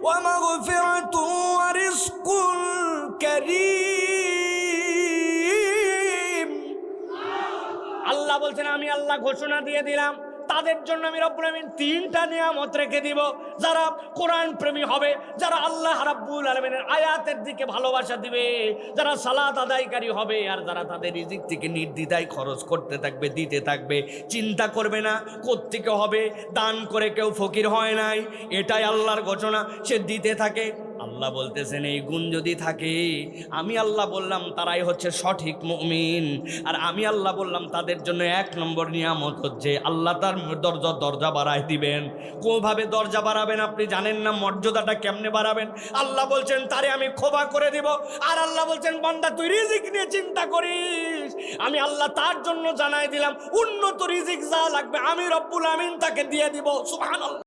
ওয়া মাগফিরাতু ওয়া রিজকুন কারীম। আল্লাহ বলছেন আমি আল্লাহ ঘোষণা দিয়ে দিলাম তাদের জন্য আমি রব্বুল আলামিন তিনটা নিয়ামত রেখে দিব। যারা কোরআন প্রেমী হবে, যারা আল্লাহ রাব্বুল আলামিনের আয়াতের দিকে ভালোবাসা দিবে, যারা সালাত আদায়কারী হবে, আর যারা তাদের রিজিক থেকে নির্দ্বিধায় খরচ করতে থাকবে, দিতে থাকবে, চিন্তা করবে না কোত্থেকে হবে। দান করে কেউ ফকির হয় নাই, এটাই আল্লাহর ঘোষণা, সে দিতে থাকে। আল্লাহ বলতেছেন এই গুণ যদি থাকে, আমি আল্লাহ বললাম তারাই হচ্ছে সঠিক মুমিন। আর আমি আল্লাহ বললাম তাদের জন্য এক নম্বর নিয়ামত হচ্ছে আল্লাহ তার দরজা বাড়ায় দিবেন। কোভাবে দরজা বাড়াবেন আপনি জানেন না, মর্যাদাটা কেমনে বাড়াবেন। আল্লাহ বলছেন তারে আমি ক্ষমা করে দিব। আর আল্লাহ বলছেন বান্দা তুই রিজিক নিয়ে চিন্তা করিস, আমি আল্লাহ তার জন্য জানাই দিলাম উন্নত রিজিক যা লাগবে আমি রব্বুল আমিন তাকে দিয়ে দিব। সুবহানাল্লাহ।